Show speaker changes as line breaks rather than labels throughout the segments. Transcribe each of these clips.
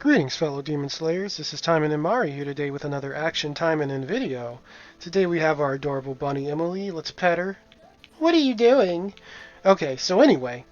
Greetings, fellow Demon Slayers. This is Taimanin Mari here today with another Action Taimanin video. Today we have our adorable bunny Emily. Let's pet her. What are you doing? Okay, so anyway,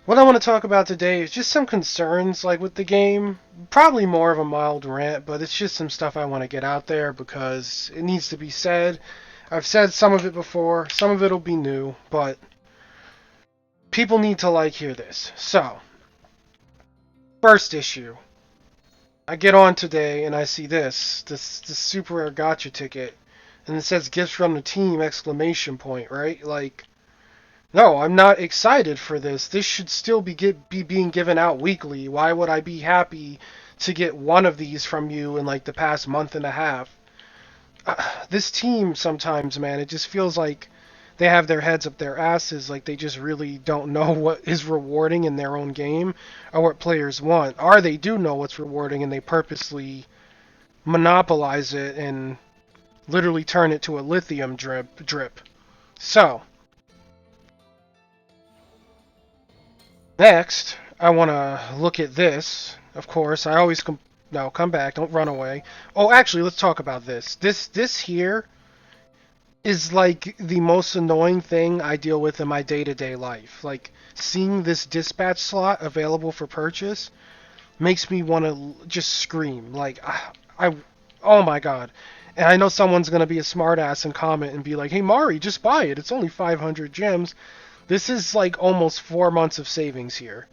what I want to talk about today is just some concerns with the game. Probably more of a mild rant, but it's just some stuff I want to get out there because it needs to be said. I've said some of it before, some of it will be new, but people need to hear this. So, first issue. I get on today and I see this super rare gotcha ticket, and it says gifts from the team exclamation point, right? No, I'm not excited for this. This should still be being given out weekly. Why would I be happy to get one of these from you in the past month and a half? This team sometimes, man, it just feels like they have their heads up their asses, like they just really don't know what is rewarding in their own game or what players want. Or they do know what's rewarding and they purposely monopolize it and literally turn it to a lithium drip. So, next, I want to look at this. Of course, I always no, come back, don't run away. Oh, actually, let's talk about this. This here is the most annoying thing I deal with in my day-to-day life. Seeing this dispatch slot available for purchase makes me want to just scream. Oh my god. And I know someone's going to be a smartass and comment and be like, hey Mari, just buy it. It's only 500 gems. This is almost 4 months of savings here.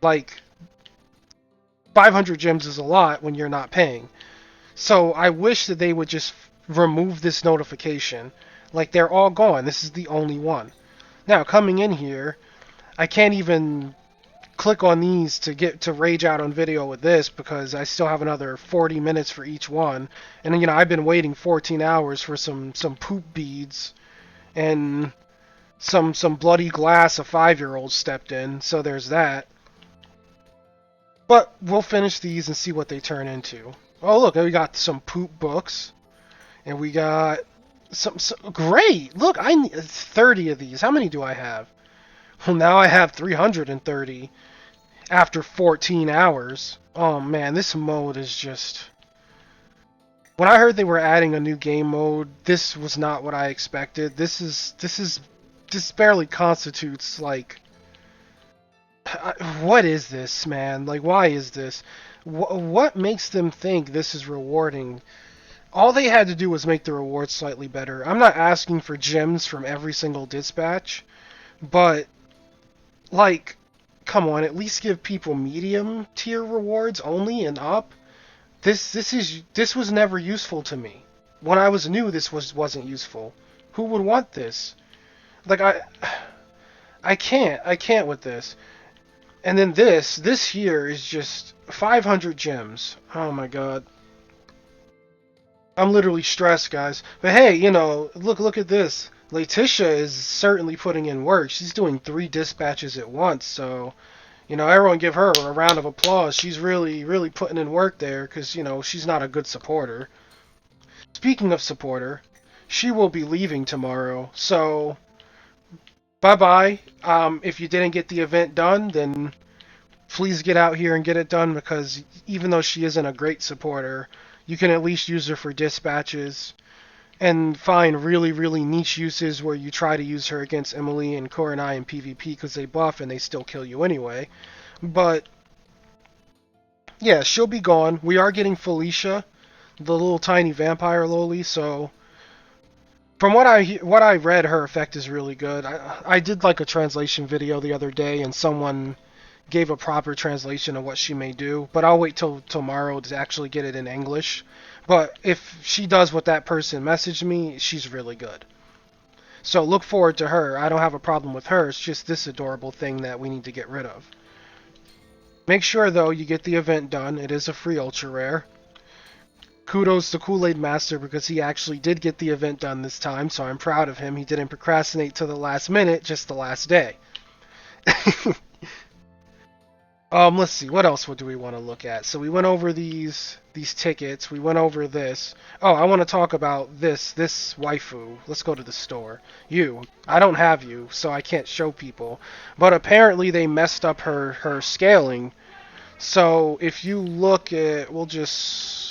500 gems is a lot when you're not paying. So I wish that they would just remove this notification. They're all gone. This is the only one. Now, coming in here, I can't even click on these to rage out on video with this because I still have another 40 minutes for each one. And I've been waiting 14 hours for some poop beads and some bloody glass a 5-year-old stepped in. So there's that. But we'll finish these and see what they turn into. Oh, look, we got some poop books. And we got some great! Look, I need 30 of these. How many do I have? Well, now I have 330 after 14 hours. Oh man, this mode is just... When I heard they were adding a new game mode, this was not what I expected. This barely constitutes what is this, man? Why is this? What makes them think this is rewarding? All they had to do was make the rewards slightly better. I'm not asking for gems from every single dispatch, but come on, at least give people medium tier rewards only and up. This was never useful to me. When I was new, this wasn't useful. Who would want this? I can't with this. And then this here is just 500 gems. Oh my god. I'm literally stressed, guys. But hey, look at this. Letitia is certainly putting in work. She's doing 3 dispatches at once, so, everyone give her a round of applause. She's really, really putting in work there, because, she's not a good supporter. Speaking of supporter, she will be leaving tomorrow, so, bye-bye. If you didn't get the event done, then please get out here and get it done, because even though she isn't a great supporter, you can at least use her for dispatches and find really, really niche uses where you try to use her against Emily and Core and I in PvP because they buff and they still kill you anyway. But, yeah, she'll be gone. We are getting Felicia, the little tiny vampire loli, so from what I read, her effect is really good. I did a translation video the other day and someone gave a proper translation of what she may do, but I'll wait till tomorrow to actually get it in English. But if she does what that person messaged me, she's really good. So look forward to her. I don't have a problem with her. It's just this adorable thing that we need to get rid of. Make sure, though, you get the event done. It is a free ultra rare. Kudos to Kool-Aid Master because he actually did get the event done this time, so I'm proud of him. He didn't procrastinate to the last minute, just the last day. Let's see, what else do we want to look at? So we went over these tickets, we went over this. Oh, I want to talk about this waifu. Let's go to the store. I don't have you, so I can't show people. But apparently they messed up her scaling. So if you look at,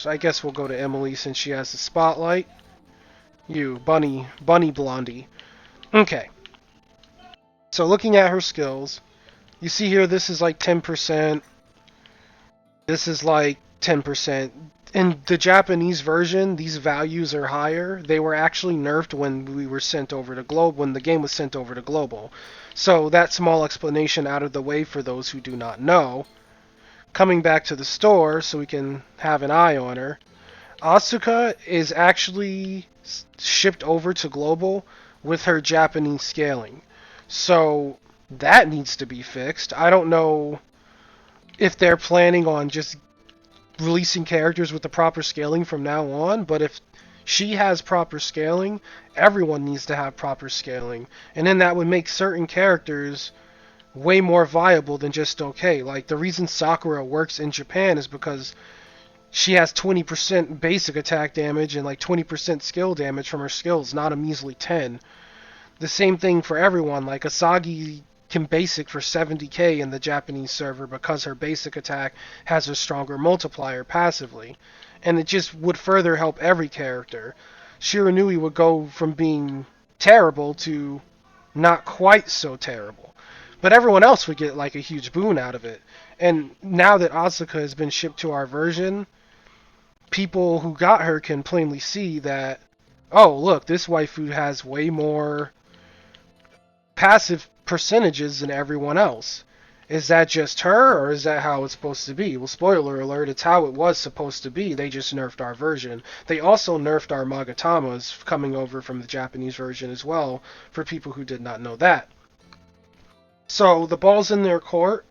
I guess we'll go to Emily since she has the spotlight. You, Bunny Blondie. Okay. So looking at her skills, you see here this is like 10%, this is like 10%. In the Japanese version, these values are higher. They were actually nerfed when we were sent over to Global, when the game was sent over to Global. So that small explanation out of the way for those who do not know. Coming back to the store so we can have an eye on her. Asuka is actually shipped over to Global with her Japanese scaling. So that needs to be fixed. I don't know if they're planning on just releasing characters with the proper scaling from now on, but if she has proper scaling, everyone needs to have proper scaling. And then that would make certain characters way more viable than just okay. Like the reason Sakura works in Japan is because she has 20% basic attack damage and like 20% skill damage from her skills, not a measly 10. The same thing for everyone. Like Asagi can basic for 70k in the Japanese server because her basic attack has a stronger multiplier passively. And it just would further help every character. Shiranui would go from being terrible to not quite so terrible. But everyone else would get like a huge boon out of it. And now that Asuka has been shipped to our version, people who got her can plainly see that, oh, look, this waifu has way more passive percentages than everyone else. Is that just her, or is that how it's supposed to be? Well, spoiler alert, it's how it was supposed to be. They just nerfed our version. They also nerfed our Magatamas coming over from the Japanese version as well, for people who did not know that. So, the ball's in their court.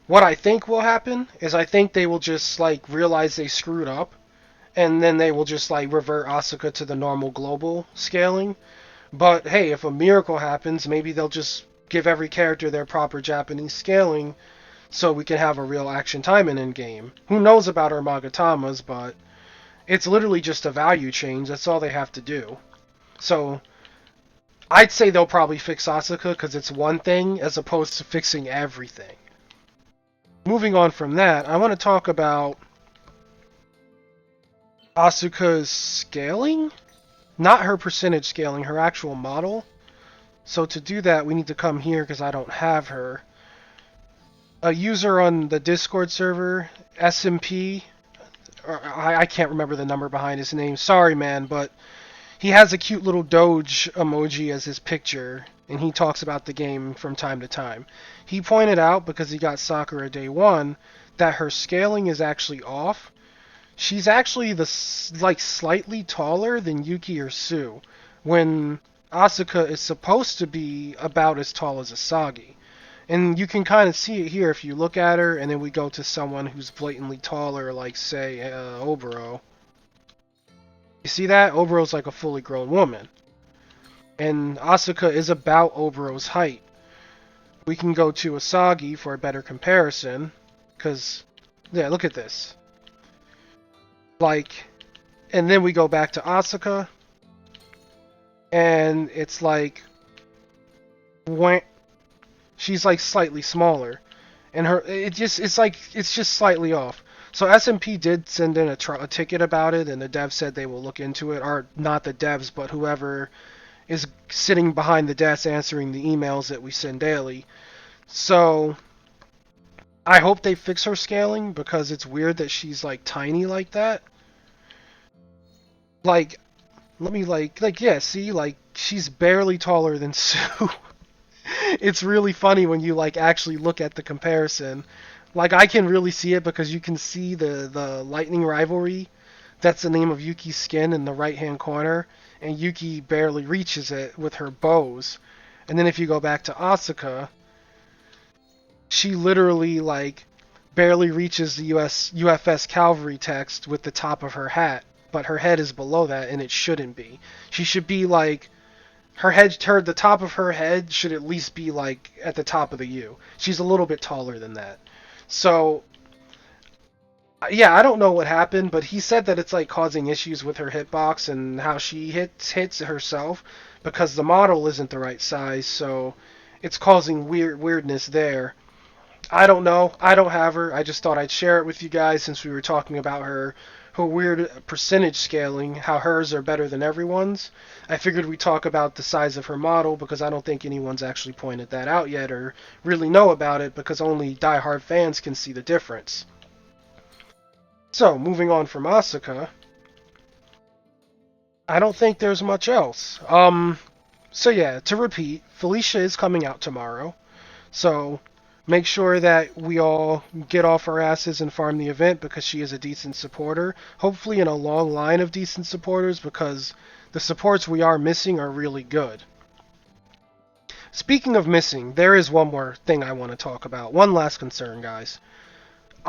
What I think will happen is I think they will just, like, realize they screwed up, and then they will just, like, revert Asuka to the normal global scaling. But hey, if a miracle happens, maybe they'll just give every character their proper Japanese scaling so we can have a real action Taimanin game. Who knows about our Magatamas, but it's literally just a value change. That's all they have to do. So I'd say they'll probably fix Asuka because it's one thing as opposed to fixing everything. Moving on from that, I want to talk about Asuka's scaling? Not her percentage scaling, her actual model. So to do that, we need to come here because I don't have her. A user on the Discord server, SMP, or I can't remember the number behind his name. Sorry, man, but he has a cute little Doge emoji as his picture, and he talks about the game from time to time. He pointed out, because he got Sakura Day 1, that her scaling is actually off. She's actually slightly taller than Yuki or Sue, when Asuka is supposed to be about as tall as Asagi. And you can kind of see it here if you look at her, and then we go to someone who's blatantly taller, like, say, Oboro. You see that? Obero's like a fully grown woman. And Asuka is about Oboro's height. We can go to Asagi for a better comparison, because, yeah, look at this. Like, and then we go back to Asuka, and it's like, she's like slightly smaller, and it's just slightly off. So SMP did send in a ticket about it, and the devs said they will look into it, or not the devs, but whoever is sitting behind the desk answering the emails that we send daily. So I hope they fix her scaling, because it's weird that she's like tiny like that. Like, let me yeah, see, like, she's barely taller than Sue. It's really funny when you like actually look at the comparison. Like, I can really see it because you can see the lightning rivalry. That's the name of Yuki's skin in the right hand corner, and Yuki barely reaches it with her bows. And then if you go back to Asuka, she literally like barely reaches the UFS Calvary text with the top of her hat, but her head is below that, and it shouldn't be. She should be like, the top of her head should at least be like at the top of the U. She's a little bit taller than that. So yeah, I don't know what happened, but he said that it's like causing issues with her hitbox and how she hits herself because the model isn't the right size, so it's causing weirdness there. I don't know. I don't have her. I just thought I'd share it with you guys since we were talking about her weird percentage scaling, how hers are better than everyone's. I figured we'd talk about the size of her model because I don't think anyone's actually pointed that out yet or really know about it because only diehard fans can see the difference. So, moving on from Asuka, I don't think there's much else. So yeah, to repeat, Felicia is coming out tomorrow. So make sure that we all get off our asses and farm the event because she is a decent supporter. Hopefully in a long line of decent supporters because the supports we are missing are really good. Speaking of missing, there is one more thing I want to talk about. One last concern, guys.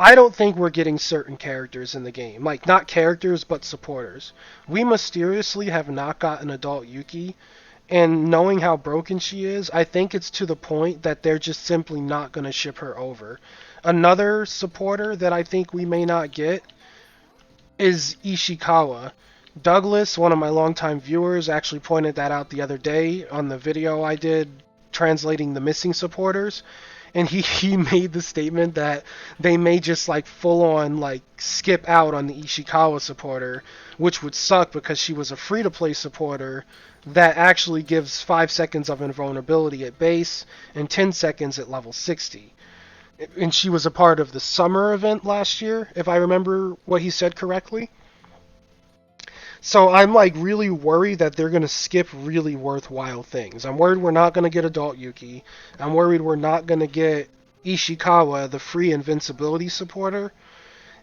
I don't think we're getting certain characters in the game. Like, not characters, but supporters. We mysteriously have not gotten Adult Yuki, and knowing how broken she is, I think it's to the point that they're just simply not going to ship her over. Another supporter that I think we may not get is Ishikawa. Douglas, one of my longtime viewers, actually pointed that out the other day on the video I did translating the missing supporters. And he made the statement that they may just like full on like skip out on the Ishikawa supporter, which would suck because she was a free to play supporter that actually gives 5 seconds of invulnerability at base and 10 seconds at level 60. And she was a part of the summer event last year, if I remember what he said correctly. So I'm like really worried that they're gonna skip really worthwhile things. I'm worried we're not gonna get Adult Yuki. I'm worried we're not gonna get Ishikawa, the free invincibility supporter.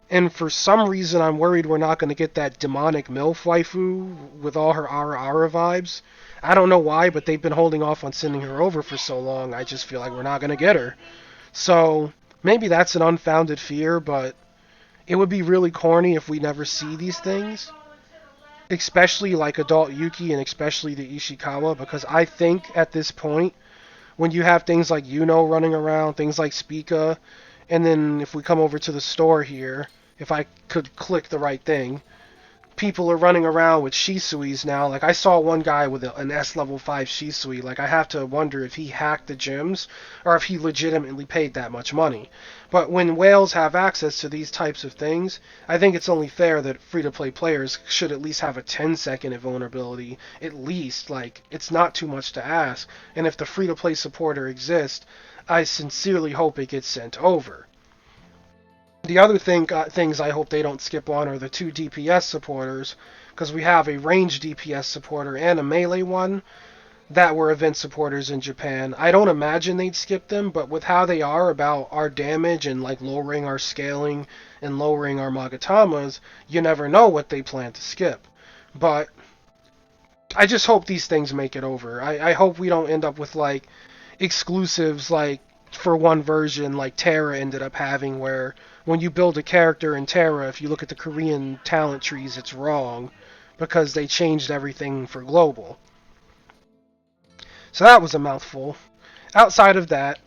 And for some reason, I'm worried we're not gonna get that demonic MILF waifu with all her Ara Ara vibes. I don't know why, but they've been holding off on sending her over for so long. I just feel like we're not gonna get her. So maybe that's an unfounded fear, but it would be really corny if we never see these things, especially like Adult Yuki and especially the Ishikawa, because I think at this point, when you have things like Yuno running around, things like Spica, and then if we come over to the store here, if I could click the right thing, people are running around with Shisuis now. Like, I saw one guy with an S level 5 Shisui. Like, I have to wonder if he hacked the gyms or if he legitimately paid that much money. But when whales have access to these types of things, I think it's only fair that free-to-play players should at least have a 10-second invulnerability. At least, like, it's not too much to ask. And if the free-to-play supporter exists, I sincerely hope it gets sent over. The other things I hope they don't skip on are the two DPS supporters, because we have a ranged DPS supporter and a melee one that were event supporters in Japan. I don't imagine they'd skip them, but with how they are about our damage and like lowering our scaling and lowering our Magatamas, you never know what they plan to skip. But I just hope these things make it over. I hope we don't end up with like exclusives like for one version like Terra ended up having, where when you build a character in Terra, if you look at the Korean talent trees, it's wrong because they changed everything for global. So that was a mouthful. Outside of that,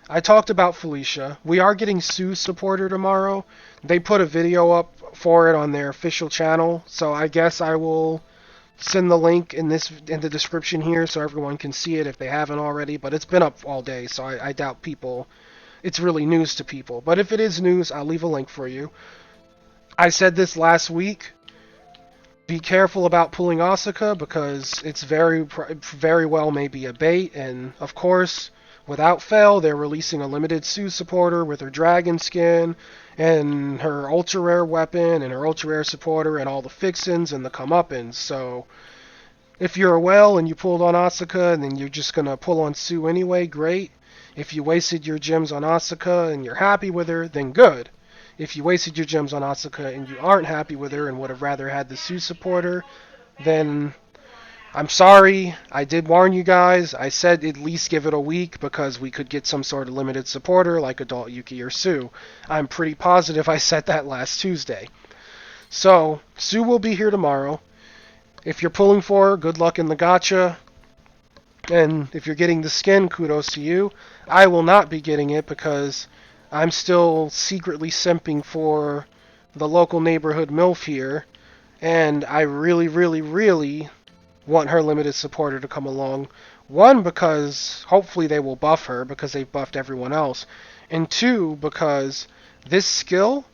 I talked about Felicia. We are getting Sue's supporter tomorrow. They put a video up for it on their official channel, so I guess I will send the link in the description here so everyone can see it if they haven't already. But it's been up all day, so I doubt people. It's really news to people. But if it is news, I'll leave a link for you. I said this last week. Be careful about pulling Asuka because it's very well may be a bait. And of course, without fail, they're releasing a limited Sue supporter with her dragon skin and her ultra rare weapon and her ultra rare supporter and all the fixins and the comeuppance. So if you're a whale and you pulled on Asuka and then you're just gonna pull on Sue anyway, great. If you wasted your gems on Asuka and you're happy with her, then good. If you wasted your gems on Asuka and you aren't happy with her and would have rather had the Sue supporter, then I'm sorry. I did warn you guys. I said at least give it a week because we could get some sort of limited supporter like Adult Yuki or Sue. I'm pretty positive I said that last Tuesday. So, Sue will be here tomorrow. If you're pulling for her, good luck in the gacha. And if you're getting the skin, kudos to you. I will not be getting it because I'm still secretly simping for the local neighborhood MILF here. And I really, really, really want her limited supporter to come along. One, because hopefully they will buff her because they've buffed everyone else. and two, because this skill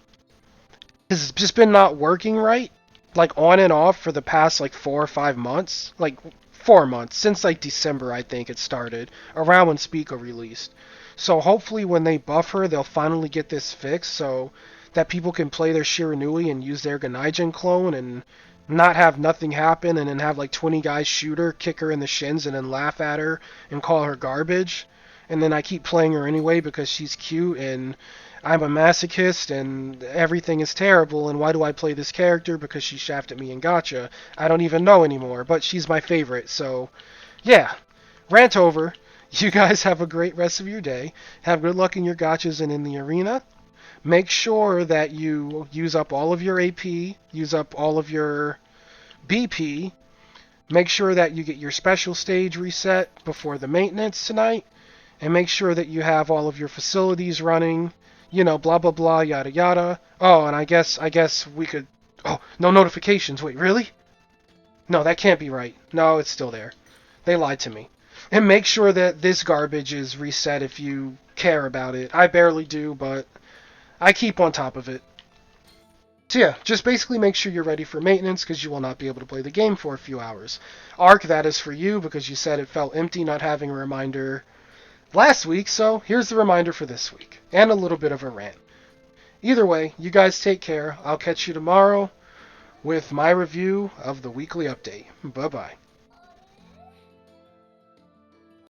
has just been not working right, like on and off for the past like 4 or 5 months, like 4 months since like December I think it started around when Spico released. So hopefully when they buff her, they'll finally get this fixed so that people can play their Shiranui and use their Ganaijin clone and not have nothing happen and then have like 20 guys shoot her, kick her in the shins, and then laugh at her and call her garbage. And then I keep playing her anyway because she's cute and I'm a masochist and everything is terrible, and why do I play this character? Because she shafted me in Gacha. I don't even know anymore, but she's my favorite, so yeah. Rant over. You guys have a great rest of your day. Have good luck in your gachas and in the arena. Make sure that you use up all of your AP, use up all of your BP. Make sure that you get your special stage reset before the maintenance tonight, and make sure that you have all of your facilities running, blah blah blah, yada yada. Oh, and I guess we could. Oh, no notifications. Wait, really? No, that can't be right. No, it's still there. They lied to me. And make sure that this garbage is reset if you care about it. I barely do, but I keep on top of it. So yeah, just basically make sure you're ready for maintenance because you will not be able to play the game for a few hours. Arc, that is for you because you said it felt empty not having a reminder last week, so here's the reminder for this week. And a little bit of a rant. Either way, you guys take care. I'll catch you tomorrow with my review of the weekly update. Bye-bye.